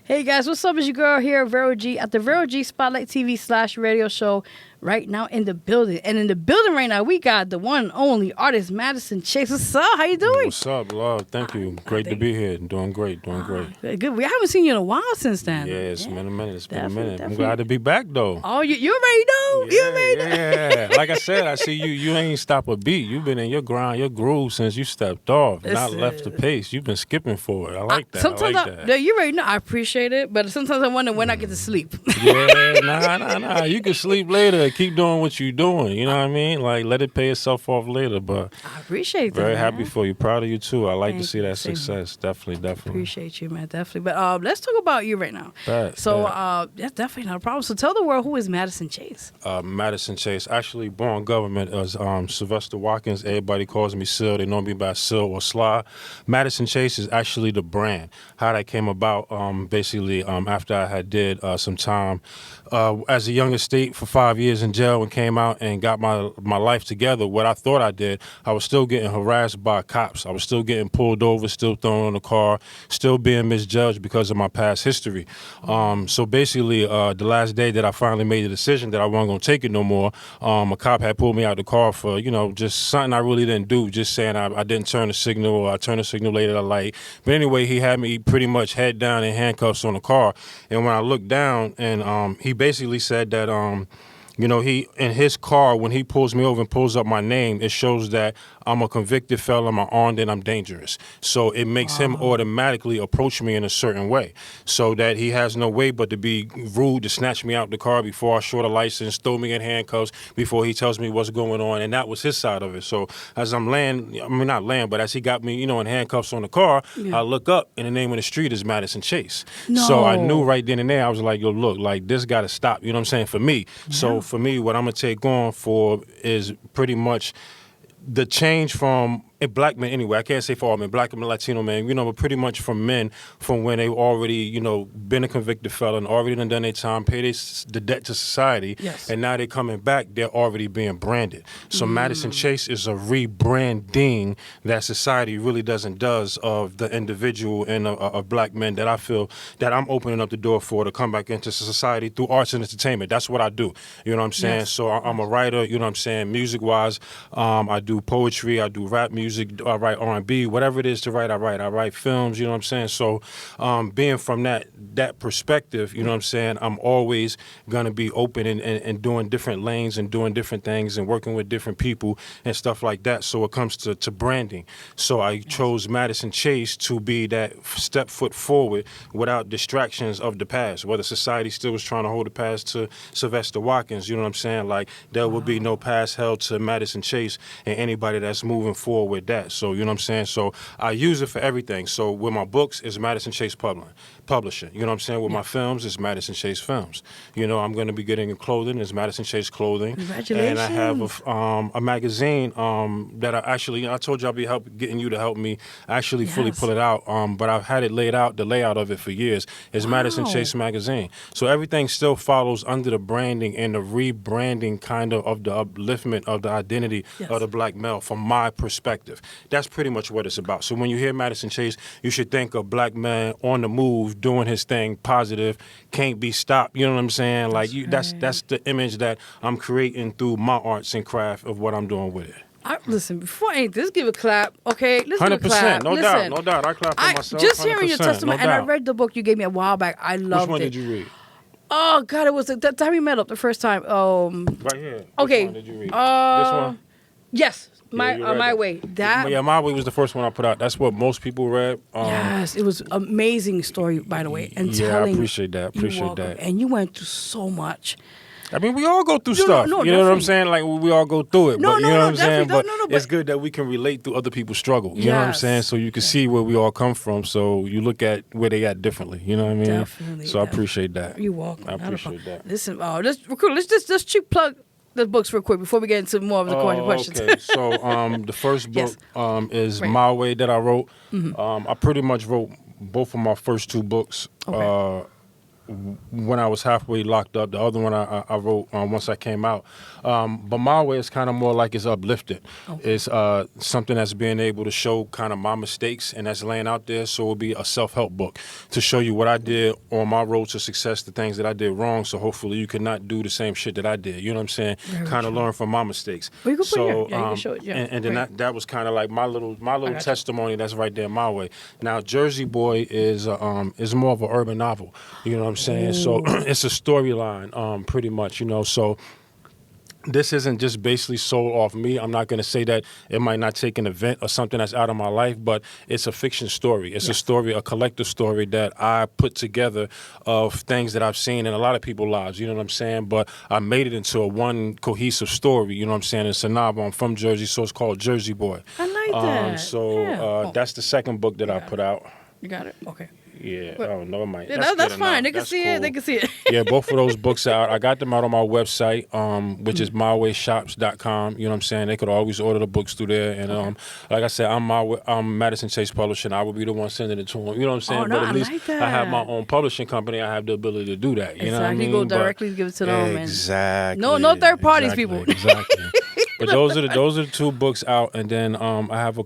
Hey guys, what's up? It's your girl here, Vero G, at the Vero G Spotlight TV /radio show right now in the building. And in the building right now, we got the one and only artist, Madison Chase. What's up? How you doing? What's up, love? Thank you. Great to be here. Doing great. Good. We haven't seen you in a while since then. Yeah, it's been a minute. It's been a minute. Definitely. I'm glad to be back, though. Oh, you already know? You already know? Yeah. Like I said, I see you ain't stop a beat. You've been in your grind, your groove since you stepped off, not left the pace. You've been skipping forward. I like that. Sometimes I like that. You already know. I appreciate it, but sometimes I wonder when I get to sleep. Yeah, nah. You can sleep later. Keep doing what you're doing. You know what I mean? Like, let it pay itself off later. But I appreciate that. Very man. happy for you. Proud of you, too. I like to see that success. Definitely. Appreciate you, man. Definitely. But let's talk about you right now. That's definitely not a problem. So tell the world, who is Madison Chase? Madison Chase. Actually, born government as Sylvester Watkins. Everybody calls me Syl. They know me by Syl or Sly. Madison Chase is actually the brand. How that came about, basically, after I had did some time as a young estate for 5 years in jail and came out and got my life together. What I thought I did, I was still getting harassed by cops. I was still getting pulled over, still thrown on the car, still being misjudged because of my past history. So basically, the last day that I finally made the decision that I wasn't going to take it no more, a cop had pulled me out the car for, just something I really didn't do, just saying I didn't turn the signal or I turned the signal later than light. But anyway, he had me pretty much head down in handcuffs on the car. And when I looked down, and he basically said that, he in his car, when he pulls me over and pulls up my name, it shows that I'm a convicted felon, I'm armed, and I'm dangerous. So it makes him automatically approach me in a certain way, so that he has no way but to be rude, to snatch me out the car before I show the license, throw me in handcuffs before he tells me what's going on. And that was his side of it. So as I'm but as he got me, in handcuffs on the car, I look up, and the name of the street is Madison Chase. No. So I knew right then and there, I was like, yo, look, like, this got to stop. You know what I'm saying? For me. Yeah. So for me, what I'm going to take on for is pretty much the change from black men anyway. I can't say for all men, black and Latino men, but pretty much from men from when they already, been a convicted felon, already done their time, paid the debt to society, and now they're coming back, they're already being branded. So Madison Chase is a rebranding that society really does of the individual and of black men that I feel that I'm opening up the door for to come back into society through arts and entertainment. That's what I do. You know what I'm saying? Yes. So I'm a writer, you know what I'm saying, music-wise. I do poetry, I do rap music, I write R&B, whatever it is to write, I write. I write films, you know what I'm saying? So being from that perspective, you know what I'm saying, I'm always going to be open and doing different lanes and doing different things and working with different people and stuff like that. So it comes to branding. So I chose Madison Chase to be that step foot forward without distractions of the past, whether society still was trying to hold the past to Sylvester Watkins, you know what I'm saying? Like, there will be no past held to Madison Chase and anybody that's moving forward with that. So, you know what I'm saying? So I use it for everything. So with my books, it's Madison Chase Publishing. You know what I'm saying? With my films, it's Madison Chase Films. I'm going to be getting clothing. It's Madison Chase Clothing. Congratulations. And I have a magazine that I told you I'll be getting you to help me actually fully pull it out. But I've had it laid out, the layout of it for years. It's Madison Chase Magazine. So everything still follows under the branding and the rebranding kind of the upliftment of the identity of the black male from my perspective. That's pretty much what it's about. So when you hear Madison Chase, you should think of black man on the move, doing his thing, positive, can't be stopped. You know what I'm saying? That's the image that I'm creating through my arts and craft of what I'm doing with it. Listen, before anything, let's give a clap, okay? Let's 100%, give a clap. no doubt. I clap for myself. Just hearing your testimony, no and I doubt. read the book you gave me a while back. I loved it. Which one did you read? Oh God, it was the time we met up the first time. Right here. Okay. Which one did you read? This one? Yes. My Way. My Way was the first one I put out. That's what most people read. Yes, it was an amazing story, by the way. And I appreciate that. And you went through so much. I mean, we all go through stuff. You know what I'm saying? Like, we all go through it. You know what I'm saying? But it's good that we can relate to other people's struggle. You know what I'm saying? So you can see where we all come from. So you look at where they at differently. You know what I mean? Definitely. So I appreciate that. You're welcome. I appreciate that. Listen, let's cheap plug the books real quick before we get into more of the questions. Okay. So the first book is My Way that I wrote. I pretty much wrote both of my first two books when I was halfway locked up. The other one I wrote once I came out. But My Way is kind of more like it's uplifted. Okay. It's something that's being able to show kind of my mistakes, and that's laying out there. So it'll be a self-help book to show you what I did on my road to success, the things that I did wrong. So hopefully you can not do the same shit that I did. You know what I'm saying? Kind of learn from my mistakes. Well, you can put you can show it. Yeah. And then that was kind of like my little testimony. That's right there, My Way. Now Jersey Boy is more of an urban novel. You know what I'm saying? Ooh. So it's a storyline, pretty much. You know, so. This isn't just basically sold off me. I'm not going to say that it might not take an event or something that's out of my life, but it's a fiction story. It's a story, a collective story that I put together of things that I've seen in a lot of people's lives, you know what I'm saying? But I made it into a one cohesive story, you know what I'm saying? It's a novel. I'm from Jersey, so it's called Jersey Boy. I like that. So that's the second book that I put out. You got it? Okay. Yeah, never mind. Yeah, that's fine. They can see it. They can see it. Yeah, both of those books are out. I got them out on my website, which is mywayshops.com. You know what I'm saying? They could always order the books through there. And like I said, I'm Madison Chase Publishing. I will be the one sending it to them. You know what I'm saying? No, but at least like that. I have my own publishing company. I have the ability to do that. You know what I mean? Go directly to give it to them. Exactly. No third parties, people. Exactly. But those are the two books out, and then I have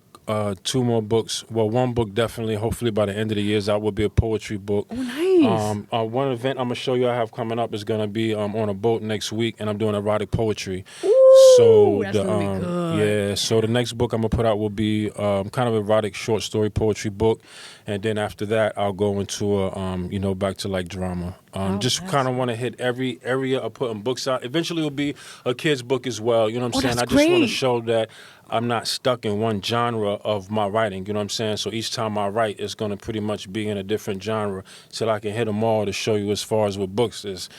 two more books. Well, one book definitely, hopefully by the end of the year, out will be a poetry book. Oh, nice. One event I'm gonna show you I have coming up is gonna be on a boat next week, and I'm doing erotic poetry. Ooh, so that's gonna be good. Yeah. So the next book I'm gonna put out will be kind of erotic short story poetry book, and then after that I'll go into a back to like drama. Just kind of want to hit every area of putting books out. Eventually it'll be a kid's book as well. You know what I'm saying? I just want to show that I'm not stuck in one genre of my writing. You know what I'm saying? So each time I write, it's going to pretty much be in a different genre till I can hit them all to show you as far as with books is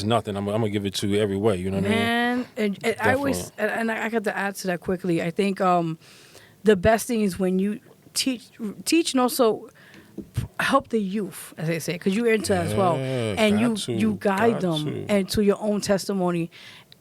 nothing. I'm going to give it to you every way. You know what I mean? And I always, and I got to add to that quickly. I think the best thing is when you teach and also help the youth, as they say, because you're into that as well, and you guide them and to your own testimony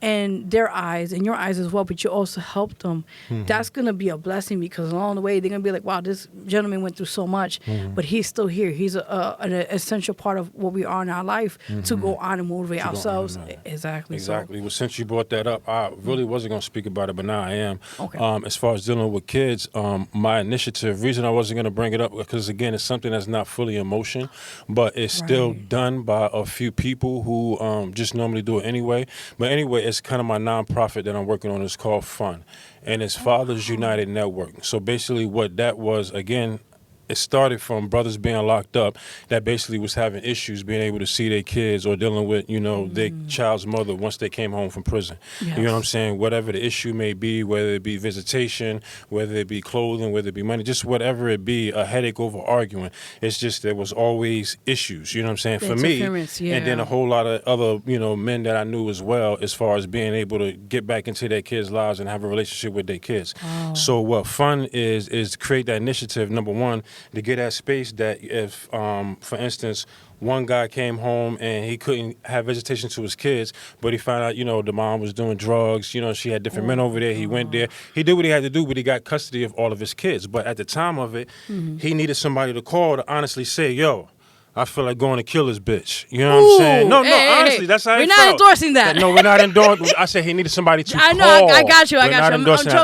and their eyes and your eyes as well, but you also help them. Mm-hmm. That's going to be a blessing, because along the way they're going to be like, wow, this gentleman went through so much, but he's still here. He's an essential part of what we are in our life to go on and motivate ourselves. Exactly. So. Well, since you brought that up, I really wasn't going to speak about it, but now I am. Okay. As far as dealing with kids, my initiative, reason I wasn't going to bring it up, because again, it's something that's not fully in motion, but it's still done by a few people who just normally do it anyway. But anyway, it's kind of my nonprofit that I'm working on. It's called FUN, and it's Fathers United Network. So basically what that was, again, it started from brothers being locked up that basically was having issues being able to see their kids or dealing with, their child's mother once they came home from prison. Yes. You know what I'm saying? Whatever the issue may be, whether it be visitation, whether it be clothing, whether it be money, just whatever it be, a headache over arguing. It's just there was always issues, you know what I'm saying, for me. And then a whole lot of other, men that I knew as well, as far as being able to get back into their kids' lives and have a relationship with their kids. Oh. So what FUN is to create that initiative, number one, to get that space that if, for instance, one guy came home and he couldn't have visitation to his kids, but he found out, the mom was doing drugs, she had different men over there. He went there. He did what he had to do, but he got custody of all of his kids. But at the time of it, he needed somebody to call to honestly say, yo, I feel like going to kill this bitch. You know what I'm saying? No, honestly, that's how we're not endorsing that. No, we're not endorsing. I said he needed somebody to call. I know, I got you. I'm joking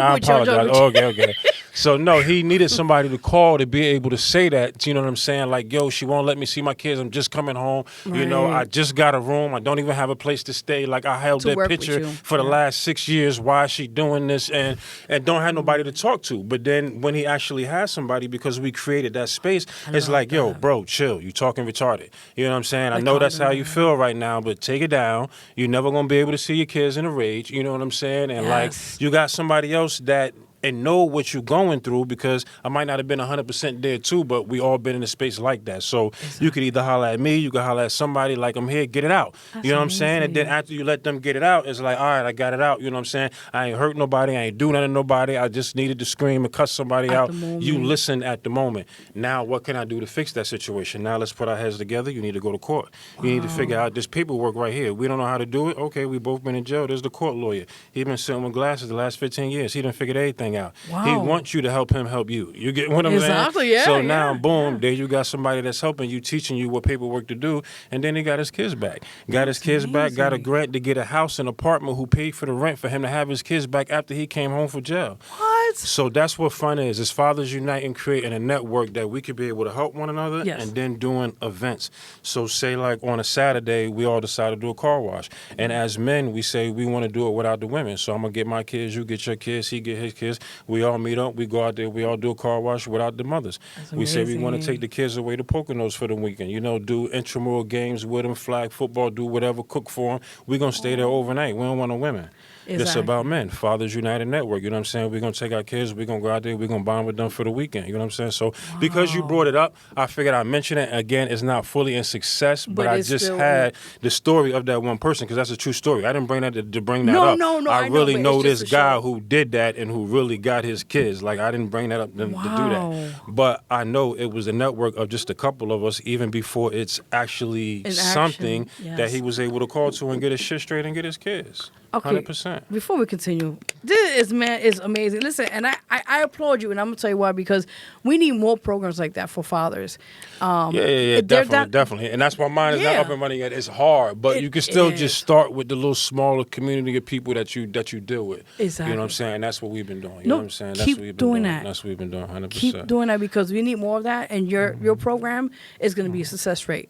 with you. Okay. So, no, he needed somebody to call to be able to say that, you know what I'm saying? Like, yo, she won't let me see my kids. I'm just coming home. Right. I just got a room. I don't even have a place to stay. Like, I held that picture for the last 6 years. Why is she doing this? And don't have nobody to talk to. But then when he actually has somebody, because we created that space, it's like, yo, bro, chill. You talking retarded. You know what I'm saying? I know that's how you feel right now, but take it down. You're never going to be able to see your kids in a rage. You know what I'm saying? And, like, you got somebody else that and know what you're going through, because I might not have been 100% there too, but we all been in a space like that. So you could either holler at me, you could holler at somebody, like, I'm here, get it out. You know what I'm saying? And then after you let them get it out, it's like, all right, I got it out. You know what I'm saying? I ain't hurt nobody. I ain't do nothing to nobody. I just needed to scream and cuss somebody out. You listen at the moment. Now, what can I do to fix that situation? Now, let's put our heads together. You need to go to court. You need to figure out this paperwork right here. We don't know how to do it. Okay, we both been in jail. There's the court lawyer. He been sitting with glasses the last 15 years. He done figured everything hang out. Wow. He wants you to help him help you. You get what I'm saying? Exactly, yeah. So now, boom, there you got somebody that's helping you, teaching you what paperwork to do, and then he got his kids back. Got his kids back, got a grant to get a house and apartment, who paid for the rent for him to have his kids back after he came home from jail. What? So that's what fun is. It's fathers uniting, creating a network that we could be able to help one another, and then doing events. So say like on a Saturday, we all decide to do a car wash. And as men, we say we want to do it without the women. So I'm going to get my kids, you get your kids, he get his kids. We all meet up, we go out there, we all do a car wash without the mothers. We say we want to take the kids away to Poconos for the weekend. You know, do intramural games with them, flag football, do whatever, cook for them. We're going to stay there overnight. We don't want no women. Exactly. It's about men. Fathers United Network. You know what I'm saying? We're going to take our kids. We're going to go out there. We're going to bond with them for the weekend. You know what I'm saying? So because you brought it up, I figured I'd mention it. Again, it's not fully in success, but I just had the story of that one person, because that's a true story. I didn't bring that to bring that up. No, I really know this guy who did that and who really got his kids. Like, I didn't bring that up to do that. But I know it was a network of just a couple of us, even before it's actually something that he was able to call to and get his shit straight and get his kids. Okay. 100%. Before we continue, this man is amazing. Listen, and I applaud you, and I'm gonna tell you why, because we need more programs like that for fathers. Definitely. And that's why mine is not up and running yet. It's hard, but you can still just start with the little smaller community of people that you deal with. Exactly. You know what I'm saying? And that's what we've been doing. You know what I'm saying? That's keep what we've been doing that. That's what we've been doing. 100%. Keep doing that, because we need more of that, and your program is gonna be a success rate.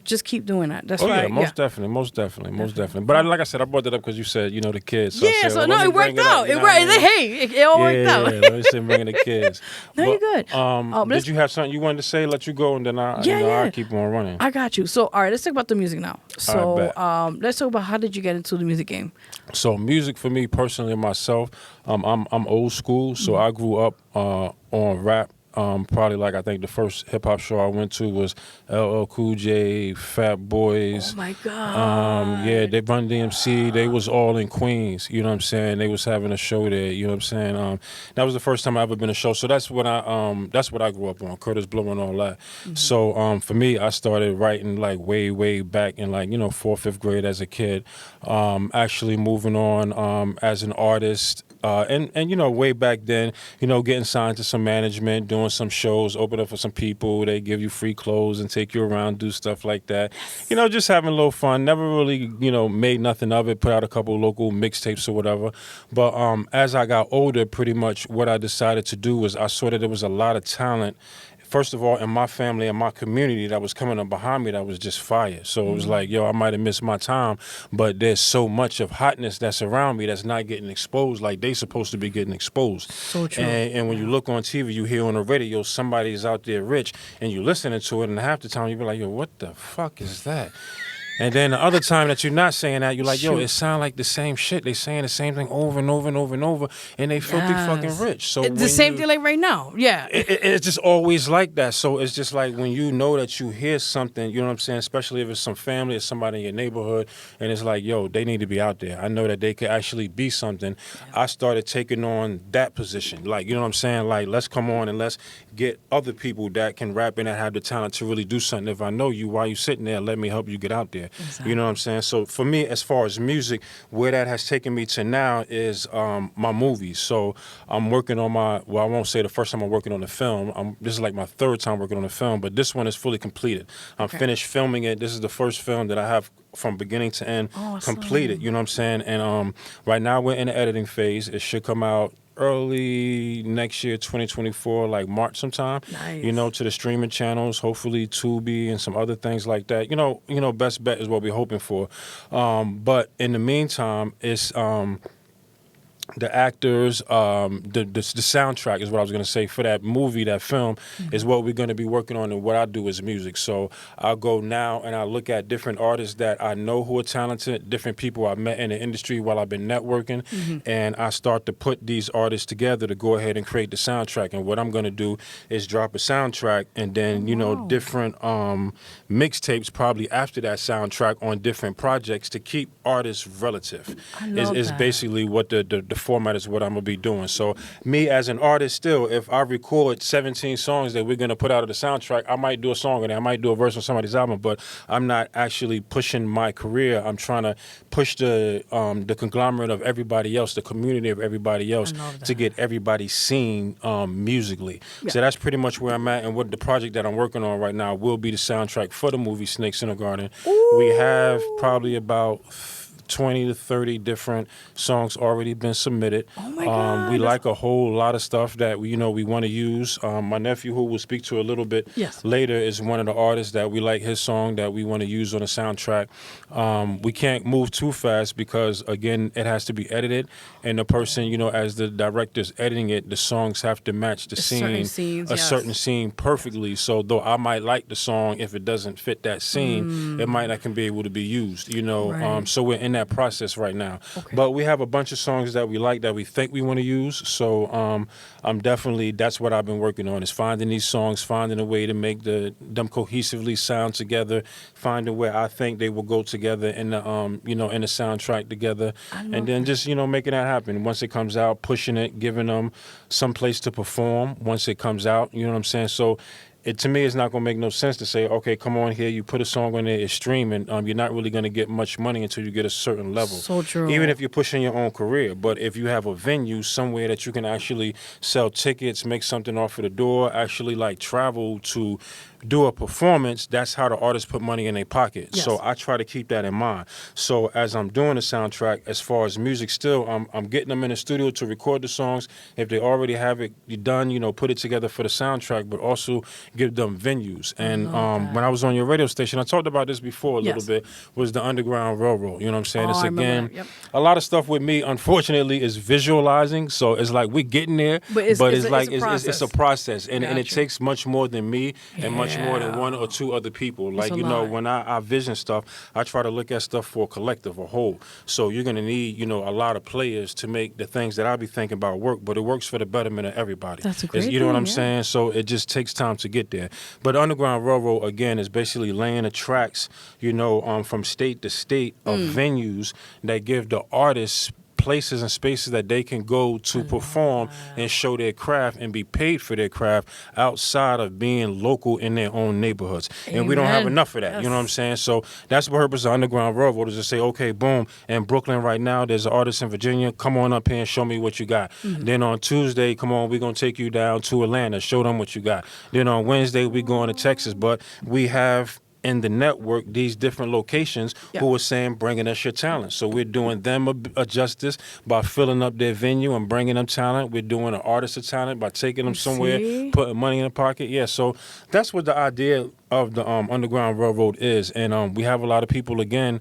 Just keep doing that. That's right. Most definitely. But like I said, I brought that up because you said, the kids. So it worked out. It all worked out. Let me say bringing the kids. You're good. Did you have something you wanted to say? Let you go, and then I'll keep on running. I got you. So, all right, let's talk about the music now. So, let's talk about, how did you get into the music game? So, music for me personally, myself, I'm old school. So I grew up on rap. Probably I think the first hip hop show I went to was LL Cool J, Fat Boys. Oh my God. They Run DMC. They was all in Queens. You know what I'm saying? They was having a show there. You know what I'm saying? That was the first time I ever been to a show. So that's what I grew up on. Curtis Blow and all that. Mm-hmm. So for me, I started writing way back in 4th, 5th grade as a kid. Actually moving on as an artist. And way back then, getting signed to some management, doing some shows, open up for some people. They give you free clothes and take you around, do stuff like that. Just having a little fun. Never really, made nothing of it. Put out a couple local mixtapes or whatever. But as I got older, pretty much what I decided to do was I saw that there was a lot of talent. First of all, in my family and my community that was coming up behind me that was just fire. So it was I might have missed my time, but there's so much of hotness that's around me that's not getting exposed like they supposed to be getting exposed. So true. And when you look on TV, you hear on the radio somebody's out there rich, and you listening to it, and half the time you be like, yo, what the fuck is that? And then the other time that you're not saying that, you're like, yo, it sound like the same shit. They saying the same thing over and over and over and over, and they filthy fucking rich. So it's the same thing like right now. Yeah. It's just always like that. So it's just like when you know that you hear something, you know what I'm saying, especially if it's some family or somebody in your neighborhood, and it's like, yo, they need to be out there. I know that they could actually be something. I started taking on that position. You know what I'm saying? Let's come on and let's get other people that can rap and that have the talent to really do something. If I know you, while you sitting there, let me help you get out there. Exactly. You know what I'm saying? So for me, as far as music, where that has taken me to now is my movies. So I'm working on I won't say the first time I'm working on the film. This is my third time working on the film, but this one is fully completed. I'm finished filming it. This is the first film that I have from beginning to end completed. You know what I'm saying? And right now we're in the editing phase. It should come out early next year, 2024, March sometime. Nice. To the streaming channels, hopefully Tubi and some other things like that. Best bet is what we're hoping for. But in the meantime, it's the actors, the soundtrack is what I was going to say for that movie, that film, is what we're going to be working on, and what I do is music. So I'll go now and I look at different artists that I know who are talented, different people I met in the industry while I've been networking, and I start to put these artists together to go ahead and create the soundtrack. And what I'm going to do is drop a soundtrack, and then, different mixtapes probably after that soundtrack on different projects to keep artists relative. I love is that. basically what the the format is what I'm gonna be doing. So me as an artist, still, if I record 17 songs that we're gonna put out of the soundtrack, I might do a song on it. I might do a verse on somebody's album, but I'm not actually pushing my career. I'm trying to push the conglomerate of everybody else, the community of everybody else, to get everybody seen musically. Yeah. So that's pretty much where I'm at, and what the project that I'm working on right now will be the soundtrack for the movie Snakes in the Garden. Ooh. We have probably about 20 to 30 different songs already been submitted. Oh my God. We like a whole lot of stuff that we want to use. My nephew, who we'll speak to a little bit later, is one of the artists that we like his song that we want to use on the soundtrack. We can't move too fast because, again, it has to be edited, and the person, as the director's editing it, the songs have to match the scene, certain scene perfectly. So though I might like the song, if it doesn't fit that scene, it might not can be able to be used. Right. So we're in that process right now. Okay. But we have a bunch of songs that we like that we think we want to use. So I'm definitely, that's what I've been working on, is finding these songs, finding a way to make them cohesively sound together, finding where I think they will go together in the in the soundtrack together, and then just making that happen. Once it comes out, pushing it, giving them some place to perform once it comes out. You know what I'm saying? So to me, it's not going to make no sense to say, okay, come on here, you put a song on there, it's streaming. You're not really going to get much money until you get a certain level. So true. Even if you're pushing your own career. But if you have a venue somewhere that you can actually sell tickets, make something off of the door, actually like travel to do a performance, that's how the artists put money in their pocket. Yes. So I try to keep that in mind. So as I'm doing the soundtrack, as far as music, still, I'm getting them in the studio to record the songs. If they already have it done, put it together for the soundtrack, but also give them venues. And when I was on your radio station, I talked about this before a little bit, was the Underground Railroad. You know what I'm saying? It's again, a lot of stuff with me, unfortunately, is visualizing. So it's like we're getting there, but it's a process. And it takes much more than me and much more than one or two other people. Like, when I vision stuff, I try to look at stuff for a collective, a whole. So you're going to need, a lot of players to make the things that I be thinking about work, but it works for the betterment of everybody. That's a great You know what I'm thing, saying? So it just takes time to get there. But Underground Railroad, again, is basically laying the tracks, from state to state of venues that give the artists places and spaces that they can go to perform and show their craft and be paid for their craft outside of being local in their own neighborhoods. Amen. And we don't have enough of that. Yes. You know what I'm saying? So that's the purpose of Underground Railroad, is to say, okay, boom, in Brooklyn right now, there's an artist in Virginia. Come on up here and show me what you got. Then on Tuesday, come on, we're going to take you down to Atlanta, show them what you got. Then on Wednesday, we're going to Texas. But we have in the network these different locations who are saying, bringing us your talent. So we're doing them a justice by filling up their venue and bringing them talent. We're doing an artist of talent by taking them somewhere, putting money in the pocket. Yeah, so that's what the idea of the Underground Railroad is. And we have a lot of people, again,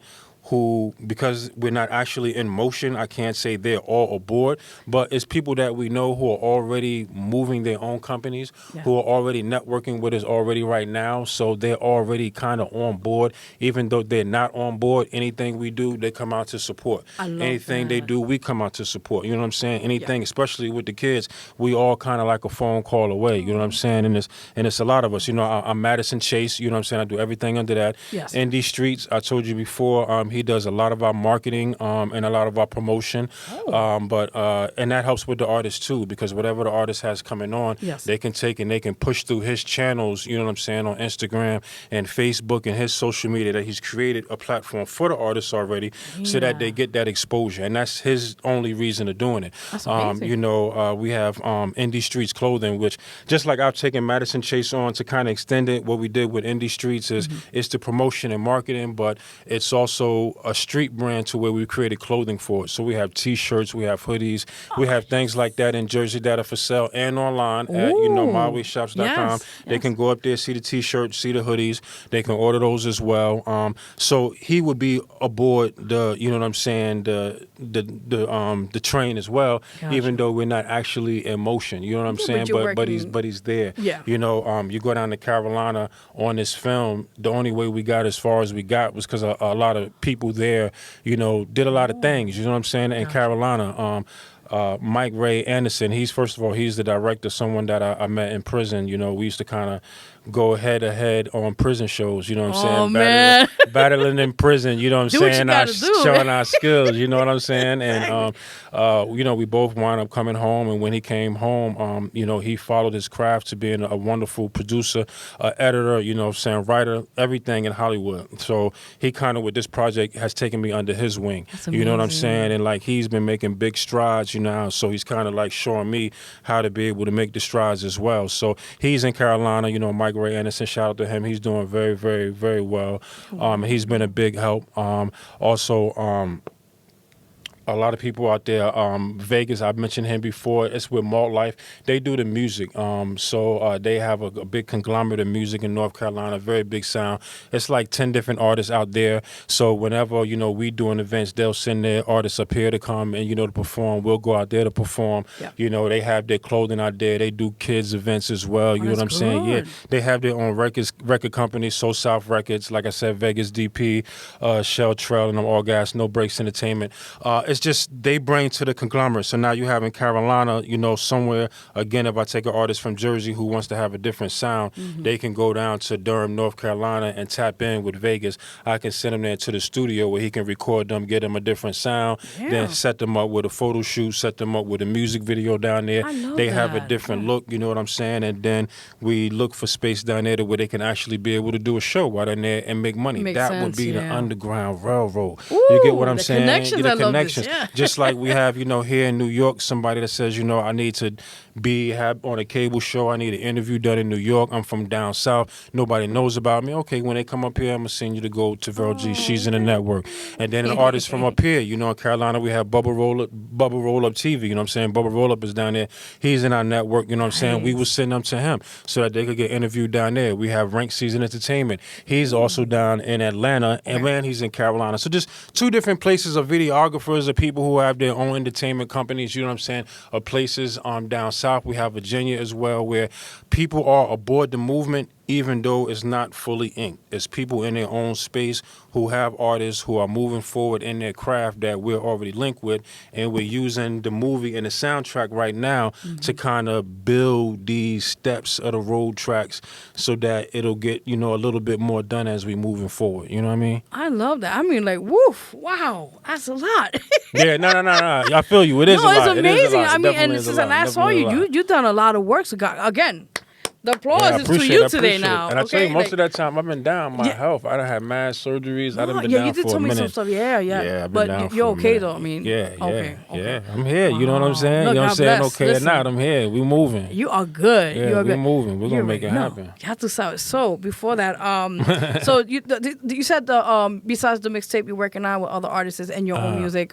who, because we're not actually in motion, I can't say they're all aboard, but it's people that we know who are already moving their own companies, who are already networking with us already right now, so they're already kind of on board. Even though they're not on board, anything we do, they come out to support. Anything they do, we come out to support. You know what I'm saying? Anything, especially with the kids, we all kind of like a phone call away. You know what I'm saying? And it's a lot of us. I'm Madison Chase. You know what I'm saying? I do everything under that. Yes. Indie Streets, I told you before, he does a lot of our marketing and a lot of our promotion. And that helps with the artist too, because whatever the artist has coming on, they can take and they can push through his channels, you know what I'm saying, on Instagram and Facebook and his social media, that he's created a platform for the artists already so that they get that exposure. And that's his only reason of doing it. That's amazing. We have Indie Streets Clothing, which just like I've taken Madison Chase on to kind of extend it, what we did with Indie Streets is it's the promotion and marketing, but it's also a street brand to where we created clothing for it. So we have T-shirts, we have hoodies, we have things like that in Jersey that are for sale and online at mywayshops.com. They can go up there, see the T-shirts, see the hoodies. They can order those as well. So he would be aboard the, you know what I'm saying, the train as well, even though we're not actually in motion. You know what I'm saying? But he's there. Yeah. You go down to Carolina on this film. The only way we got as far as we got was because a lot of people there, did a lot of things. You know what I'm saying? In Carolina, Mike Ray Anderson. He's the director, someone that I met in prison. You know, we used to kind of go head to head on prison shows. You know what I'm saying? Man. Battling in prison. You know what I'm Do what saying? you gotta do, Showing man. our skills. You know what I'm saying? And you know, we both wound up coming home. And when he came home, you know, he followed his craft to being a wonderful producer, editor. You know, saying writer, everything in Hollywood. So he kind of with this project has taken me under his wing. That's You know what I'm amazing. saying? And like he's been making big strides. You know, so he's kind of like showing me how to be able to make the strides as well. So he's in Carolina. You know, Mike Ray Anderson, shout out to him. He's doing very, very, very well. He's been a big help. Also, a lot of people out there, Vegas, I've mentioned him before. It's with Malt Life. They do the music. So they have a big conglomerate of music in North Carolina, very big sound. It's like 10 different artists out there. So whenever, you know, we doing events, they'll send their artists up here to come and, you know, to perform. We'll go out there to perform. Yeah. You know, they have their clothing out there. They do kids events as well. You know what I'm that's saying? Yeah. good. They have their own record company, Soul South Records. Like I said, Vegas DP, Shell Trail, and All Gas, No Breaks Entertainment. It's just they bring to the conglomerate. So now you have in Carolina, you know, somewhere, again, if I take an artist from Jersey who wants to have a different sound, they can go down to Durham, North Carolina and tap in with Vegas. I can send him there to the studio where he can record them, get them a different sound, then set them up with a photo shoot, set them up with a music video down there. I love They have a that. different look, you know what I'm saying? And then we look for space down there to where they can actually be able to do a show while they're there and make money. Makes That sense, would be the yeah. Underground Railroad. Ooh, You get what I'm the saying? connections, The I love this, connections. yeah. Just like we have, you know, here in New York, somebody that says, you know, I need to have on a cable show. I need an interview done in New York. I'm from down south. Nobody knows about me. Okay, when they come up here, I'm going to send you to go to Vero G. She's in the network. And then an artist from up here, you know, in Carolina, we have Bubba Roll Up TV. You know what I'm saying? Bubba Roll Up is down there. He's in our network. You know what I'm saying? We will send them to him so that they could get interviewed down there. We have Rank Season Entertainment. He's also down in Atlanta. And man, he's in Carolina. So just two different places of videographers, of people who have their own entertainment companies, you know what I'm saying, of places down south. We have Virginia as well, where people are aboard the movement, even though it's not fully inked. It's people in their own space who have artists who are moving forward in their craft that we're already linked with, and we're using the movie and the soundtrack right now to kind of build these steps of the road tracks so that it'll get, you know, a little bit more done as we moving forward. You know what I mean? I love that. I mean, like, woof, wow, that's a lot. Yeah, no. I feel you. It is a lot. It's It is a amazing. lot. I It mean, definitely and is a since lot. I saw Definitely a lot. you've done a lot of work. So, again, the applause Yeah, I is to appreciate you it. I today appreciate now. it. And I tell you, okay? most Like, of that time I've been down. My health, I done had mass surgeries. I done been yeah, down you did for tell a me minute. some stuff. Yeah. Yeah, I've been But down you're for a okay minute. though. I mean, Yeah. Okay. I'm here. You know what I'm saying? Look, you know what I'm God saying? bless. Okay or Listen. not, I'm here. We moving. You are good. Yeah, you are we good. moving. We're gonna You make it already know. happen. You have to start. So before that, so you said besides the mixtape you're working on with other artists and your own music,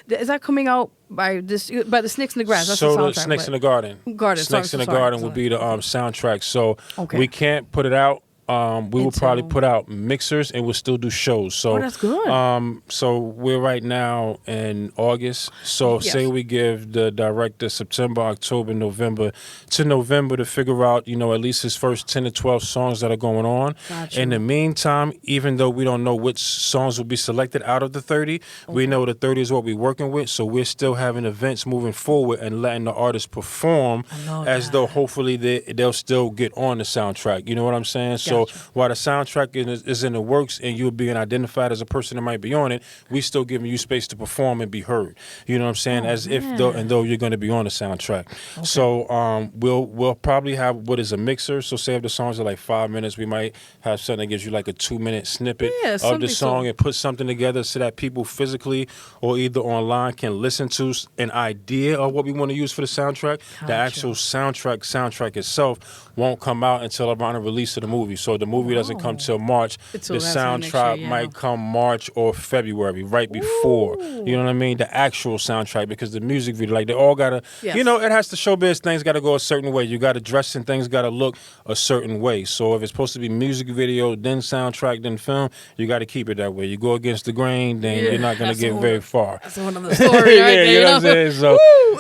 is that coming out by the Snakes in the Grass? That's So the the soundtrack. Snakes in the Garden. Snakes in the Garden would be the soundtrack. So we can't put it out. We will probably put out mixers and we'll still do shows. So that's good. So we're right now in August. So say we give the director September, October, November to figure out, you know, at least his first 10 to 12 songs that are going on. Gotcha. In the meantime, even though we don't know which songs will be selected out of the 30, we know the 30 is what we're working with. So we're still having events moving forward and letting the artists perform as though hopefully they'll still get on the soundtrack. You know what I'm saying? So while the soundtrack is in the works and you're being identified as a person that might be on it, we still giving you space to perform and be heard. You know what I'm saying? Though you're going to be on the soundtrack. Okay. So we'll probably have what is a mixer. So say if the songs are like 5 minutes, we might have something that gives you like a 2-minute snippet of the song and put something together so that people physically or either online can listen to an idea of what we want to use for the soundtrack. Gotcha. The actual soundtrack itself won't come out until around the release of the movie. So the movie doesn't come till March. The soundtrack might come March or February, right before. You know what I mean? The actual soundtrack, because the music video, like they all gotta, you know, it has to showbiz. Things gotta go a certain way. You gotta dress and things gotta look a certain way. So if it's supposed to be music video, then soundtrack, then film, you gotta keep it that way. You go against the grain, then you're not gonna get very far. That's one of the story, right there, you know what I'm saying? So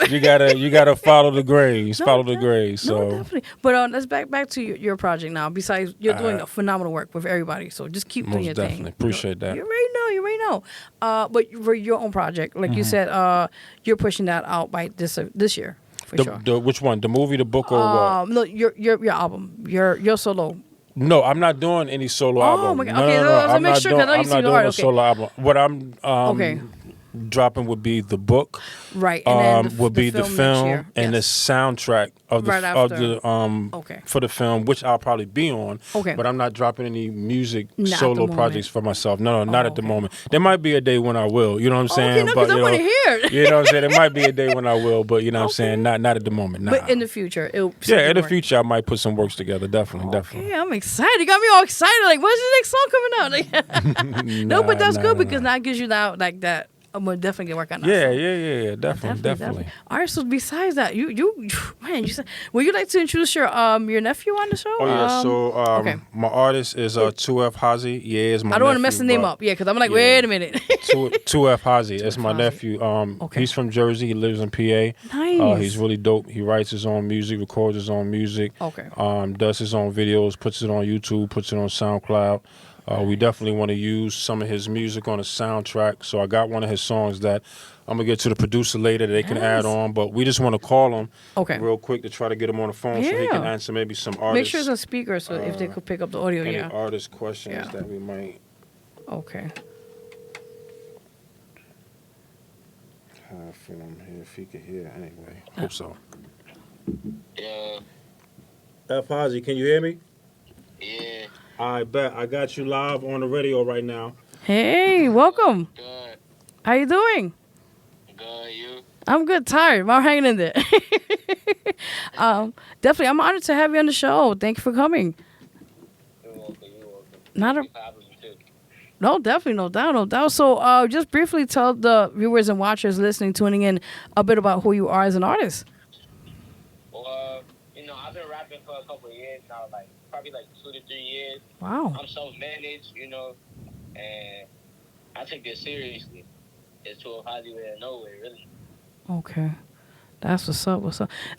you gotta follow the grain. Follow the grain. So definitely. But let's back to your project now. Besides, you're doing a phenomenal work with everybody. So just keep doing your definitely. thing. Appreciate that. You already know. You already know. But for your own project, like you said, you're pushing that out by this year for sure. Which one? The movie, the book, or what? No, your album, your solo. No, I'm not doing any solo album. Oh my God. No, Okay, no, no. let's I'm make not sure, doing, 'cause I know you I'm see not the doing art. a Okay. solo album. What I'm Okay. dropping would be the book. Right, and then would be the next film year. and the Yes. soundtrack of the Right after. Okay. for the film, which I'll probably be on. Okay. But I'm not dropping any music Not at the solo moment. projects for myself. No, not at the okay. moment. There might be a day when I will. You know what I'm saying? Okay, no, because I want to hear it. You know what I'm saying? There might be a day when I will, but you know what I'm saying? Not at the moment. Nah. But in the future, it'll yeah, in the work. future I might put some works together. Definitely. Yeah, I'm excited. You got me all excited. Like, when's the next song coming out? Like, no, but that's good because now it gives you that like that. I'm gonna definitely get work on that. Yeah. Definitely. All right. So besides that, you man, you said, would you like to introduce your nephew on the show? Oh yeah. So okay. my artist is 2F HAZI. Yeah, is my. I don't want to nephew, mess the name but- up. Yeah, because I'm like, Yeah. wait a minute. 2F HAZI. That's my HAZI. nephew. Okay. He's from Jersey. He lives in PA. Nice. He's really dope. He writes his own music, records his own music. Okay. Does his own videos, puts it on YouTube, puts it on SoundCloud. We definitely want to use some of his music on a soundtrack. So I got one of his songs that I'm gonna get to the producer later that they can add on. But we just want to call him real quick to try to get him on the phone so he can answer maybe some artists. Make sure it's on speaker so if they could pick up the audio. Any Yeah. artist questions that we might Okay. have for him here if he could hear anyway. Hope so. Yeah. F HAZI, can you hear me? Yeah. I bet. I got you live on the radio right now. Hey, welcome. Good. How you doing? Good. You? I'm good. Tired. But I'm hanging in there. Definitely, I'm honored to have you on the show. Thank you for coming. You're welcome. Not a Thank you for having me, too. No, definitely, no doubt. So, just briefly tell the viewers and watchers listening, tuning in, a bit about who you are as an artist. Well, I've been rapping for a couple of years now, probably 2 to 3 years. Wow. I'm self-managed, and I take this seriously. It's to a HAZI way or no way, really. Okay, that's what's up.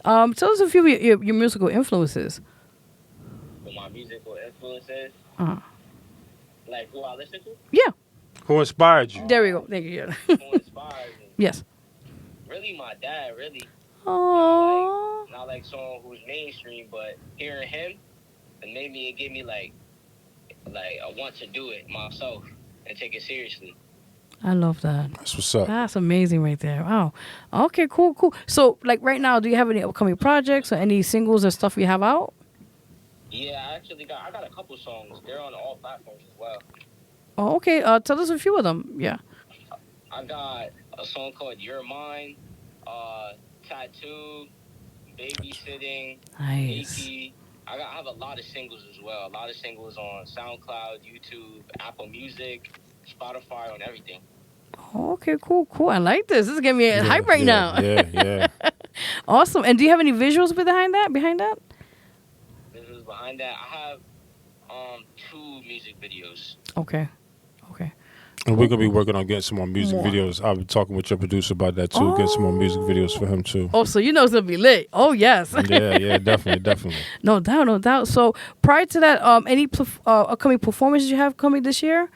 Tell us a few of your musical influences. With my musical influences, like who I listen to, Yeah, Who inspired you? there we go. Thank you. Yeah. who inspires me. Yes. Really, my dad, really. Oh. Not like someone who's mainstream, but hearing him, it gave me like I want to do it myself and take it seriously. I love that. That's what's up. That's amazing right there. Wow. Okay, cool. So, right now, do you have any upcoming projects or any singles or stuff you have out? Yeah, I got a couple songs. They're on all platforms as well. Oh, okay. Tell us a few of them. Yeah. I got a song called You're Mine, Tattoo, Babysitting, Nice. Achy. I have a lot of singles as well. A lot of singles on SoundCloud, YouTube, Apple Music, Spotify, on everything. Okay, cool. I like this. This is getting me hype right now. Yeah. Awesome. And do you have any visuals behind that? This is behind that. I have 2 music videos. Okay. And we're going to be working on getting some more music videos. I've been talking with your producer about that too. Get some more music videos for him too. Oh, so it's going to be lit. Oh, yes. Yeah, definitely. No doubt. So prior to that, any upcoming performances you have coming this year?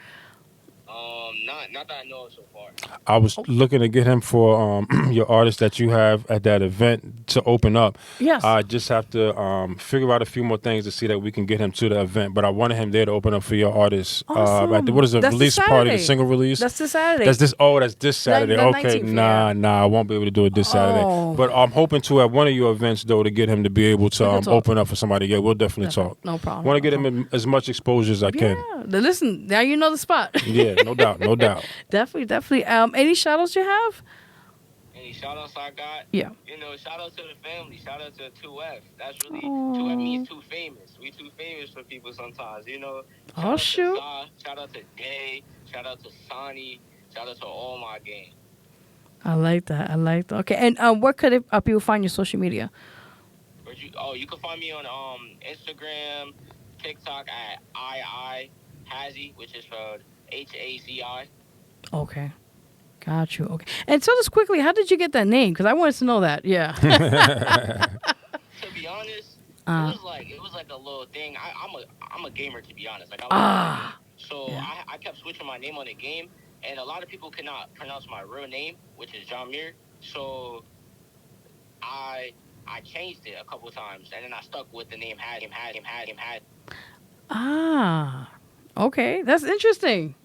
Not that I know of so far. I was looking to get him for your artist that you have at that event to open up. Yes. I just have to figure out a few more things to see that we can get him to the event. But I wanted him there to open up for your artist. Awesome. At the, what is it? That's Release this party, the Saturday. single release? That's this Saturday. That's this Saturday. The Okay, 19th, nah, I won't be able to do it this Saturday. Oh. But I'm hoping to at one of your events though to get him to be able to talk. open up for somebody. Yeah, we'll definitely talk. No problem. Want to get him as much exposure as I can. Yeah. Listen, now you know the spot. Yeah, no doubt. Definitely. Any shout outs you have? Any shout outs I got? Yeah. Shout out to the family. Shout out to 2F. That's really 2F means too famous. We too famous for people sometimes, Shoot. Shout out to Day. Shout out to Sonny. Shout out to all my gang. I like that. Okay, and where could people find your social media? You can find me on Instagram, TikTok at HAZI, which is spelled HAZI. Okay. Got you. Okay. And tell us quickly, how did you get that name? Because I wanted to know that. Yeah. To be honest, it was like a little thing. I'm a gamer, to be honest. Like I love the game. So I kept switching my name on the game, and a lot of people cannot pronounce my real name, which is Jamir. So I changed it a couple times, and then I stuck with the name had. Ah, okay, that's interesting.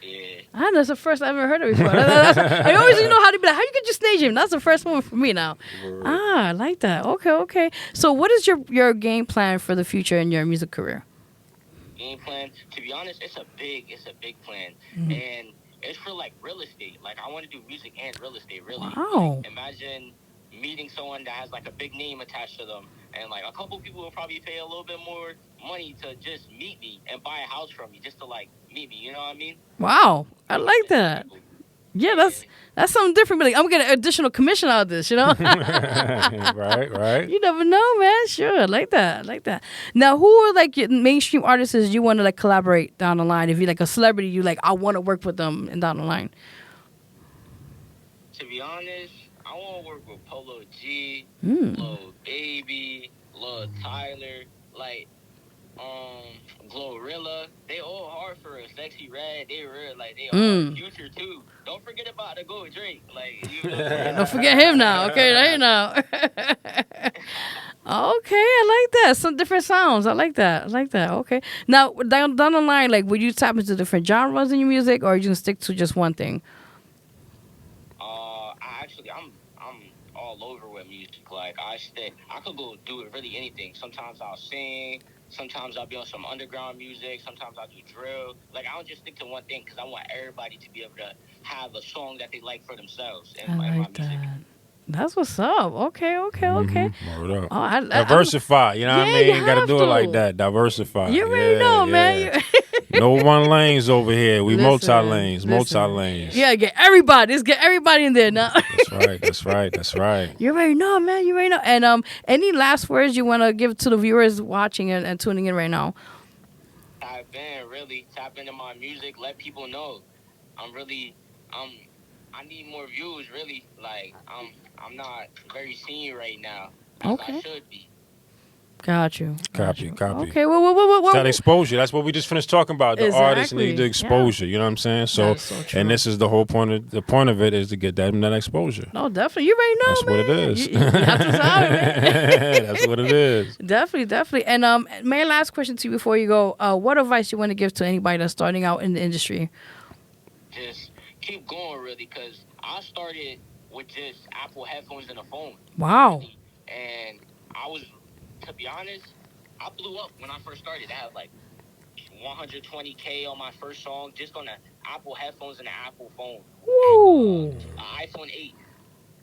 Yeah. That's the first I've ever heard of before. I always didn't know how to be like, how you get your stage name? That's the first one for me now. Word. I like that. Okay. So what is your game plan for the future in your music career? Game plan, to be honest, it's a big plan. And it's for like real estate. Like I want to do music and real estate, really. Wow. Like, imagine meeting someone that has like a big name attached to them, and like a couple people will probably pay a little bit more money to just meet me and buy a house from me, just to like meet me, you know what I mean? Wow, I like that. Yeah, that's something different. But like, I'm getting additional commission out of this, you know? Right. You never know, man. Sure, I like that. Now, who are like your mainstream artists you want to like collaborate down the line? If you're like a celebrity, you like, I want to work with them and down the line. To be honest, I want to work with Polo G, Lil Baby, Lil Tyler, like Glorilla. They all hard for us. Sexy Red, they real, like they all Future too. Don't forget about the Go Drake, like you know. Don't forget him now. Okay, there you know. Okay, I like that. Some different sounds. I like that. Okay. Now down the line, like, would you tap into different genres in your music, or are you gonna stick to just one thing? I'm all over with music. Like I could go do it really anything. Sometimes I'll sing. Sometimes I'll be on some underground music. Sometimes I'll do drill. Like I don't just stick to one thing because I want everybody to be able to have a song that they like for themselves. I like that. That's what's up. Okay. Word up. Oh, Diversify. You know what I mean? You got to do it like that. Diversify. You already know, man. No one lanes over here. We multi-lanes. Yeah, get everybody. Let's get everybody in there now. That's right. You already know, man. You already know. And any last words you want to give to the viewers watching and tuning in right now? Tap into my music. Let people know. I need more views, really. Like, I'm not very seen right now. Okay. I should be. Copy. Okay, well. That exposure. That's what we just finished talking about. The artists need the exposure. You know what I'm saying? So true. And this is the whole point. The point of it is to get that exposure. No, definitely. You already know. That's man. what it is. You have to solve it, man. That's what it is. Definitely. And my last question to you before you go: what advice you want to give to anybody that's starting out in the industry? Just keep going, really, because I started with just Apple headphones and a phone. Wow. And to be honest, I blew up when I first started. I had like 120K on my first song just on the Apple headphones and the Apple phone. Woo. An iPhone 8,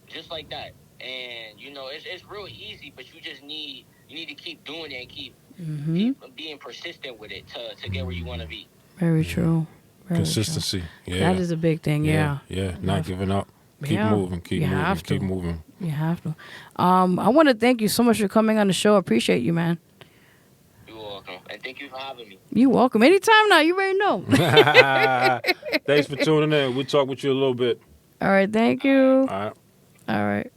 just like that. And you know, it's real easy, but you need to keep doing it and keep being persistent with it to get where you want to be. Very true. Consistency. Yeah. That is a big thing. Yeah. Not giving up. Keep moving. Keep moving. You have to. I want to thank you so much for coming on the show. I appreciate you, man. You're welcome. And thank you for having me. You're welcome. Anytime now. You already know. Thanks for tuning in. We'll talk with you a little bit. All right. Thank you. All right.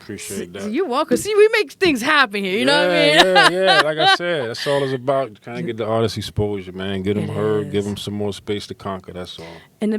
Appreciate that. You're welcome. See, we make things happen here. You know what I mean? Yeah. Like I said, that's all it's about. Kind of get the artist exposure, man. Get them heard. Give them some more space to conquer. That's all. And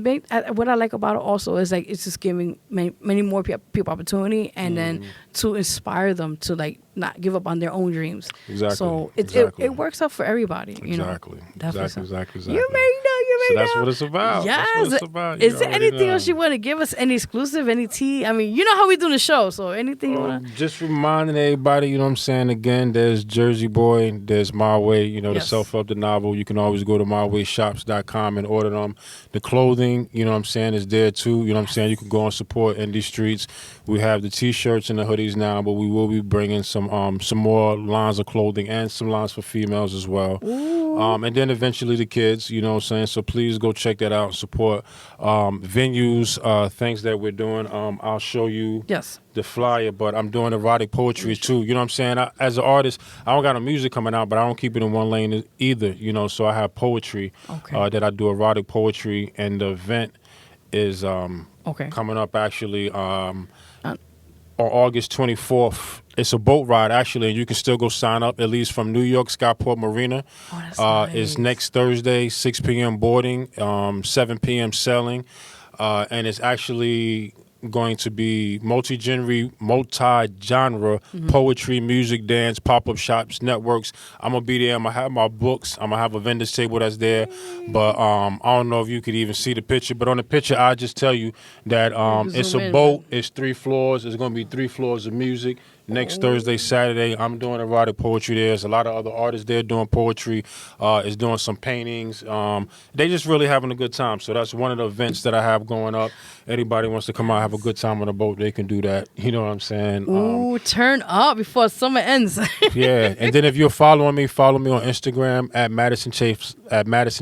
what I like about it also is like it's just giving many more people opportunity, and then to inspire them to like not give up on their own dreams. Exactly. So it works out for everybody. You know? Exactly. You may know. So that's what it's about. Yes. That's what it's about. Is there anything else you want to give us? Any exclusive? Any tea? I mean, you know how we do the show. So anything you want to? Just reminding everybody, you know what I'm saying? Again, there's Jersey Boy. There's My Way. You know, the self-help, the novel. You can always go to mywayshops.com and order them. The clothing, you know what I'm saying, is there too. You know what I'm saying? You can go and support Indie Streets. We have the T-shirts and the hoodies now, but we will be bringing some more lines of clothing and some lines for females as well. And then eventually the kids, you know what I'm saying? So please go check that out and support venues, things that we're doing. I'll show you the flyer, but I'm doing erotic poetry too. You know what I'm saying? As an artist, I don't got no music coming out, but I don't keep it in one lane either, you know, so I have poetry that I do, erotic poetry, and the event is coming up actually on August 24th. It's a boat ride, actually, and you can still go sign up, at least from New York Skyport Marina. Oh, that's nice. It's next Thursday, 6 p.m. boarding, 7 p.m. sailing, and it's actually going to be multi-genre poetry, music, dance, pop-up shops, networks. I'm going to be there. I'm going to have my books. I'm going to have a vendor's table that's there. But I don't know if you could even see the picture. But on the picture, I'll just tell you that it's a boat. It's 3 floors. It's going to be 3 floors of music. Next Thursday, Saturday, I'm doing erotic poetry there. There's a lot of other artists there doing poetry. Is doing some paintings. They just really having a good time. So that's one of the events that I have going up. Anybody wants to come out, have a good time on the boat, they can do that. You know what I'm saying? Ooh, turn up before summer ends. Yeah, and then if you're following me, follow me on Instagram at Madison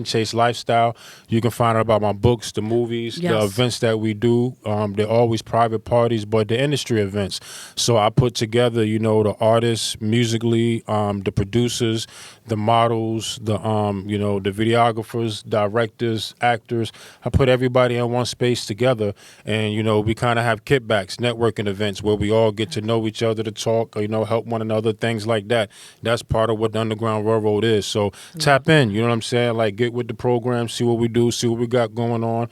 Chase Lifestyle. You can find out about my books, the movies, the events that we do. They're always private parties, but they're industry events. So I put together, the artists musically, the producers, the models, the videographers, directors, actors. I put everybody in one space together, and we kind of have kickbacks, networking events where we all get to know each other, to talk, help one another, things like that. That's part of what the Underground Railroad is. So tap in, you know what I'm saying? Like, get with the program, see what we do, see what we got going on.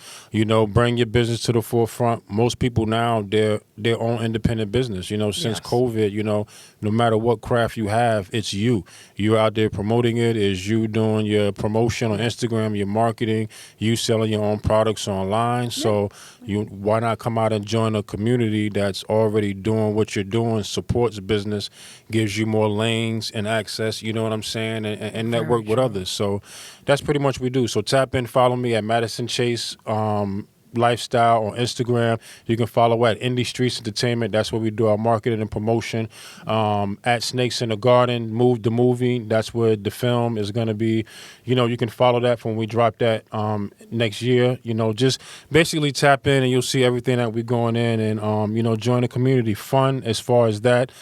Bring your business to the forefront. Most people now, they're their own independent business. Since COVID, no matter what craft you have, it's you. You're out there promoting it. It's you doing your promotion on Instagram, your marketing, you selling your own products online. So why not come out and join a community that's already doing what you're doing, supports business, gives you more lanes and access, you know what I'm saying, and network with others. So that's pretty much what we do. So tap in, follow me at Madison Chase Lifestyle on Instagram. You can follow at Indie Streets Entertainment. That's where we do our marketing and promotion. At Snakes in the Garden, the movie. That's where the film is going to be. You can follow that from when we drop that next year. Just basically tap in and you'll see everything that we're going in, and join the community. Fun as far as that.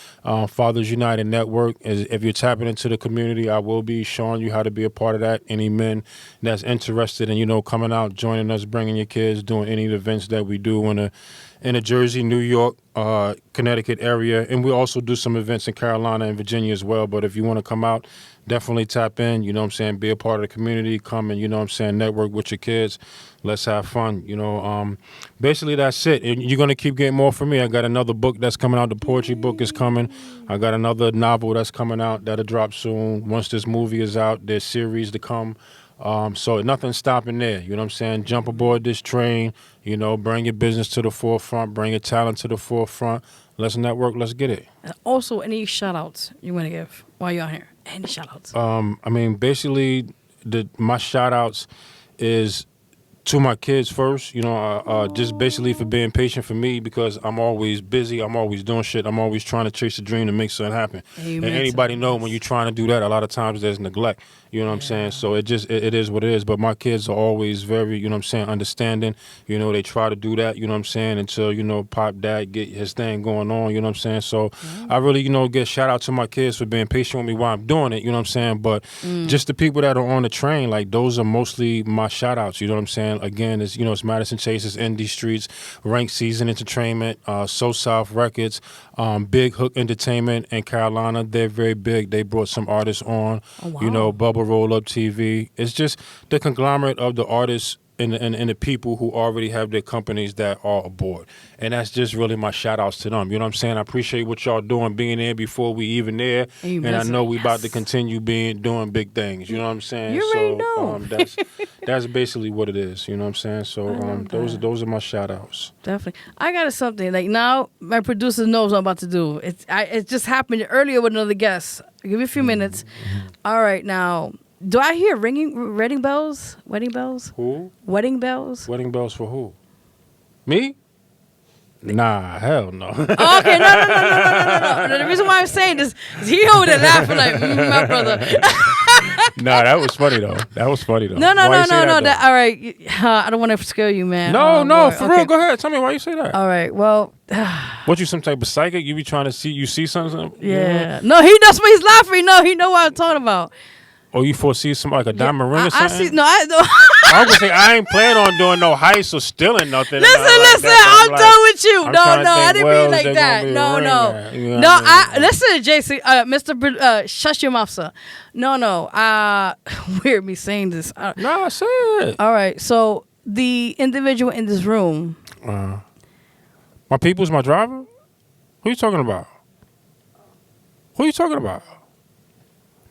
Fathers United Network. If you're tapping into the community, I will be showing you how to be a part of that. Any men that's interested in coming out, joining us, bringing your kids, doing any events that we do in a Jersey, New York, Connecticut area, and we also do some events in Carolina and Virginia as well. But if you want to come out, definitely tap in, be a part of the community, come and, network with your kids. Let's have fun, Basically, that's it. And you're going to keep getting more from me. I got another book that's coming out. The poetry book is coming. I got another novel that's coming out that'll drop soon. Once this movie is out, there's series to come. So nothing's stopping there. You know what I'm saying? Jump aboard this train, bring your business to the forefront, bring your talent to the forefront. Let's network, let's get it. And also, any shout-outs you want to give while you're out here? Any shout-outs? Basically, my shout-outs is to my kids first, just basically for being patient for me, because I'm always busy. I'm always doing shit. I'm always trying to chase a dream to make something happen. Amen. And anybody know when you're trying to do that, a lot of times there's neglect. You know what I'm saying? So it is what it is. But my kids are always very, understanding. They try to do that, until, Pop Dad get his thing going on, you know what I'm saying? So I really, get shout out to my kids for being patient with me while I'm doing it, you know what I'm saying? But just the people that are on the train, like, those are mostly my shout outs, you know what I'm saying? Again, it's, it's Madison Chase, it's Indie Streets, Rank Season Entertainment, So South Records, Big Hook Entertainment in Carolina. They're very big. They brought some artists on, Bubba Roll Up TV. It's just the conglomerate of the artists and the people who already have their companies that are aboard. And that's just really my shout outs to them. You know what I'm saying? I appreciate what y'all doing, being there before we even there. And I know we about to continue doing big things. You know what I'm saying? You already know. That's basically what it is. You know what I'm saying? So those are my shout outs. Definitely. I got something. Like, now my producer knows what I'm about to do. It just happened earlier with another guest. I'll give you a few minutes. All right, now, do I hear wedding bells? Wedding bells? Who? Wedding bells? Wedding bells for who? Me? Nah, hell no. Okay, no. The reason why I'm saying this is he over there laughing like, my brother. Nah, that was funny though. No. All right, I don't want to scare you, man. No, for real. Go ahead. Tell me why you say that. All right, well. What, you some type of psychic? You be trying to see something? Yeah. No, he knows what he's laughing. No, he know what I'm talking about. Or you foresee something like a diamond ring or something? I see. No, I don't. I was gonna say I ain't planning on doing no heist or stealing nothing. Listen, I'm done with you. No, I didn't mean like that. No. Listen, Jason, Mr. Shut your mouth, sir. No. Weird me saying this. No, I said it. All right, so the individual in this room. My people's my driver? Who you talking about?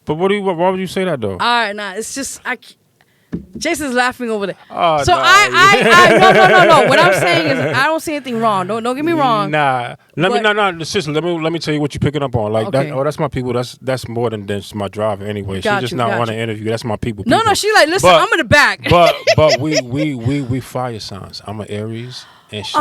But why would you say that though? All right, it's just Jason's laughing over there. Oh, so no. No. What I'm saying is I don't see anything wrong. Don't get me wrong. Nah. Let me tell you what you're picking up on. Like okay. that's my people. That's more than just my driver anyway. She's just not on an interview. That's my people. No, she like, listen, I'm in the back. but we fire signs. I'm an Aries. And she's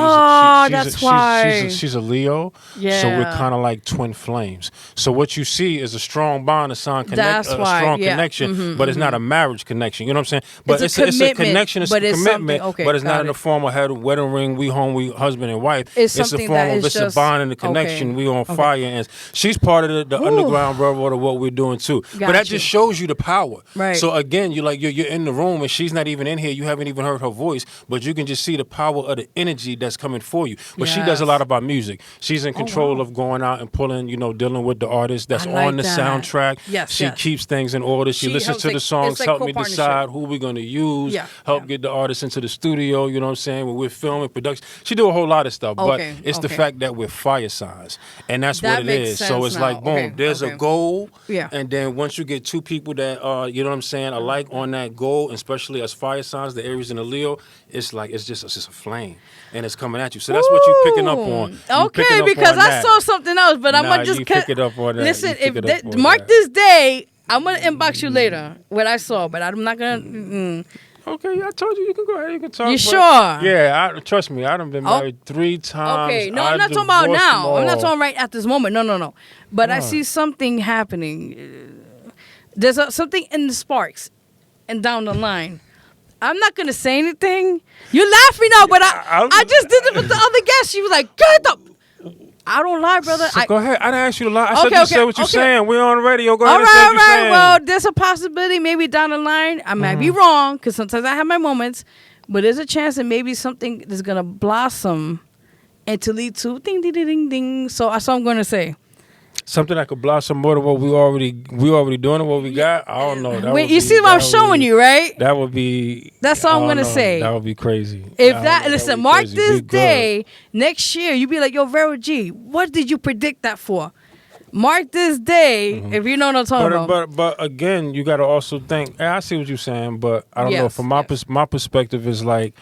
a Leo, yeah. So we're kind of like twin flames. So what you see is a strong bond, a strong connection, but it's not a marriage connection. You know what I'm saying? But it's a connection, it's a commitment, but it's not in the form of wedding ring, we home, we husband and wife. It's a form of it's a bond and a connection. We on fire, and she's part of the underground railroad of what we're doing too. But that just shows you the power. Right. So again, you're in the room and she's not even in here. You haven't even heard her voice, but you can just see the power of the energy that's coming for you. But she does a lot about music. She's in control of going out and pulling, dealing with the artists that's on the soundtrack. Yes, she keeps things in order. She listens to the songs, help me decide who we're going to use, help get the artists into the studio, you know what I'm saying, when we're filming, production. She do a whole lot of stuff, but it's the fact that we're fire signs, and that's what it is. So it's like, boom, there's a goal, and then once you get two people that are, you know what I'm saying, alike on that goal, especially as fire signs, the Aries and the Leo, it's just a flame. And it's coming at you. So that's what you're picking up on. Okay, because I saw something else, but I'm going to just pick it up on that. Listen, mark this day, I'm going to inbox you later what I saw, but I'm not going to. Okay, I told you can go ahead. You can talk. You sure? Yeah, trust me. I done been married 3 times. Okay, no, I'm not talking about now. I'm not talking right at this moment. No. But I see something happening. There's something in the sparks and down the line. I'm not going to say anything. You're laughing now, but I just did it with the other guest. She was like, get up. I don't lie, brother. So go ahead. I didn't ask you to lie. I said you say what you're saying. We're on the radio. Go ahead and say what you're saying. Well, there's a possibility maybe down the line. I might be wrong because sometimes I have my moments. But there's a chance that maybe something is going to blossom and to lead to ding, ding, ding, ding, ding. So that's what I'm going to say. Something that could blossom more than what we already doing and what we got. I don't know. You see what I'm showing you, right? That would be. That's all I'm gonna say. That would be crazy. Listen, mark this day next year. You be like, yo, Vero G, what did you predict that for? Mark this day, if you know what I'm talking about. But again, you got to also think. I see what you're saying, but I don't know. From my perspective, is like.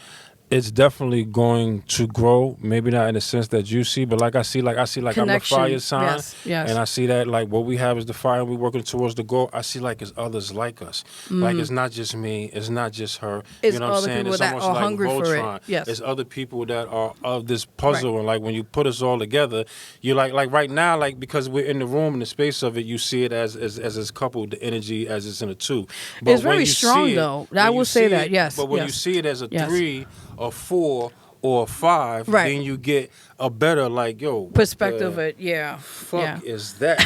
It's definitely going to grow. Maybe not in the sense that you see, but I see I'm a fire sign, and I see that like what we have is the fire, and we're working towards the goal. I see like it's others like us. Like it's not just me, it's not just her. It's you know what I'm saying? It's almost like Voltron. Yes. It's other people that are of this puzzle, and like when you put us all together, you're like right now, like because we're in the room in the space of it, you see it as it's coupled, the energy as it's in a 2. But it's very strong though. I will say that. Yes. But when you see it as a 3. A 4 or a 5, then you get a better perspective of it. Yeah. Fuck is that?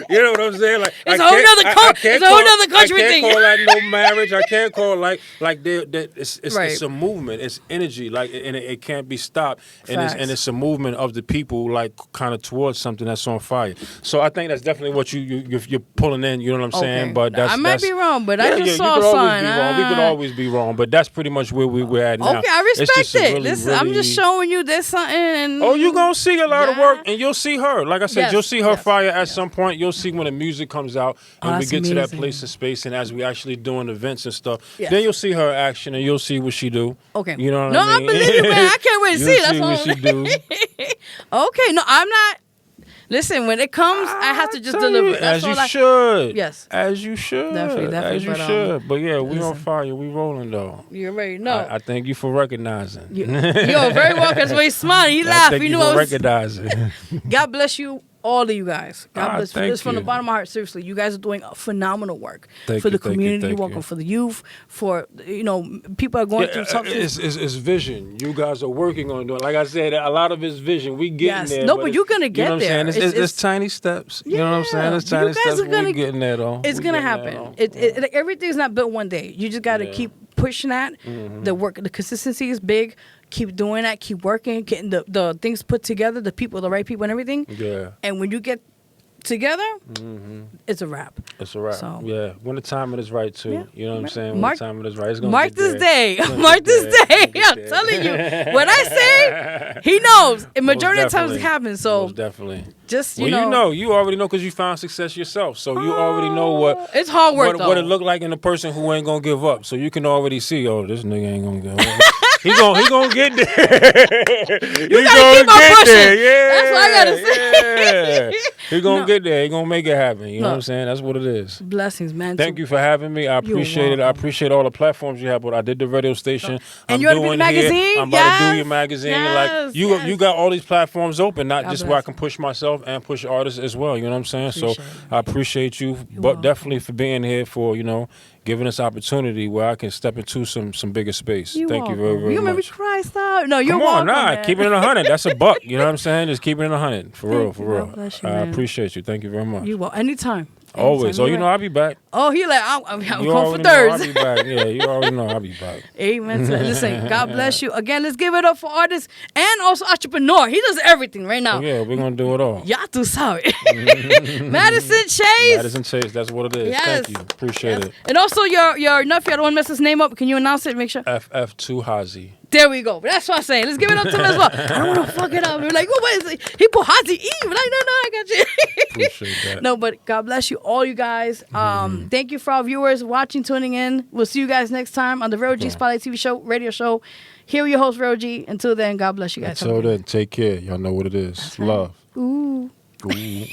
You know what I'm saying? Like it's a whole nother country thing. I can't call that no marriage. I can't call it's a movement. It's energy. And it can't be stopped. And it's a movement of the people kind of towards something that's on fire. So I think that's definitely what you're pulling in. You know what I'm saying? But I might be wrong, but I just saw a sign. We could always be wrong, but that's pretty much where we're at now. Okay, I respect it. Listen, I'm just showing you there's something. You're going to see a lot of work, and you'll see her. Like I said, you'll see her fire at some point. You'll see when the music comes out, and we get to that place of space, and as we actually doing events and stuff, then you'll see her action, and you'll see what she do. Okay. You know what I mean? I believe you, man. I can't wait to see it. That's what she do. Okay. No, I'm not. Listen, when it comes, I have to just deliver. As you should. Yes. As you should. Definitely. As you should. But yeah, we on fire. We rolling though. You already know. I thank you for recognizing. You're very welcome. That's why he's smiling. He laughed. Thank you for recognizing. God bless you all of you guys. God bless you. Thank Just from the you. bottom of my heart, seriously, you guys are doing phenomenal work Thank for you, the thank you, community. thank You're working you. for the youth, for people are going through tough things. It's vision. You guys are working on it. Like I said, a lot of it's vision. We getting Yes. there. No, but you're gonna get you know what I'm there. saying? It's It's tiny steps. You know what I'm saying? It's you tiny guys steps. are gonna- We getting there though. It's We gonna getting there, happen. though. Like, everything's not built one day. You just got to keep pushing that. The work, the consistency is big. Keep doing that. Keep working. Getting the things put together. The people, the right people, and everything. Yeah. And when you get together, it's a wrap. It's a wrap. So- Yeah. When the timing is right too. Yeah. You know what I'm saying? When Mark- the timing is right. It's gonna Mark get this there. day. It's gonna Mark get this there. It's day. gonna get I'm there. telling you. When I say, he knows. And majority of the times it definitely. happens. So Most definitely. just, Well, you already know because you found success yourself. So you already know what it's hard work, what it though. look like in a person who ain't gonna give up. So you can already see, oh, this nigga ain't gonna give up. he gonna get there. You gotta keep on pushing. Yeah, That's what I gotta say. Yeah. He gonna get there. He gonna make it happen. You know what I'm saying? That's what it is. Blessings, man. Thank you for having me. I appreciate it. I appreciate all the platforms you have. But I did the radio station. And you're on the big magazine? I'm about to do your Yes. magazine. Yes. Like you got all these platforms open, not God just bless. where I can push myself and push artists as well. You know what I'm saying? So Appreciate it. I appreciate you, but welcome. definitely for being here for giving us opportunity where I can step into some bigger space. Thank you very, very You made me much. cry, stop. No, you're Come on, welcome, man. keep it in 100. That's a buck. You know what I'm saying? Just keep it in 100. For real, Thank for you. real. God bless you, I man. appreciate you. Thank you very much. You will. Anytime. Always. Anytime. Oh, You're right. I'll be back. Oh, he like, I'm You going for already know I'll Thursday. be back. Yeah, you already know I'll be back. Amen. So listen, God bless you. Again, let's give it up for artists and also entrepreneur. He does everything right now. Oh, yeah, we're going to do it all. Y'all too sorry. Madison Chase. Madison Chase, that's what it is. Yes. Thank you. Appreciate it. And also your nephew, I don't want to mess his name up. Can you announce it? Make sure. FF2 HAZI. There we go. That's what I'm saying. Let's give it up to him as well. I don't want to fuck it up. We're like, what is it? He put HAZI E. We're like, no, I got you. Appreciate that. No, but God bless you, all you guys. Thank you for our viewers watching, tuning in. We'll see you guys next time on the Vero G Spotlight TV show, radio show. Here with your host, Vero G. Until then, God bless you guys. Until then, take care. Y'all know what it is. right. Love. Ooh. Ooh.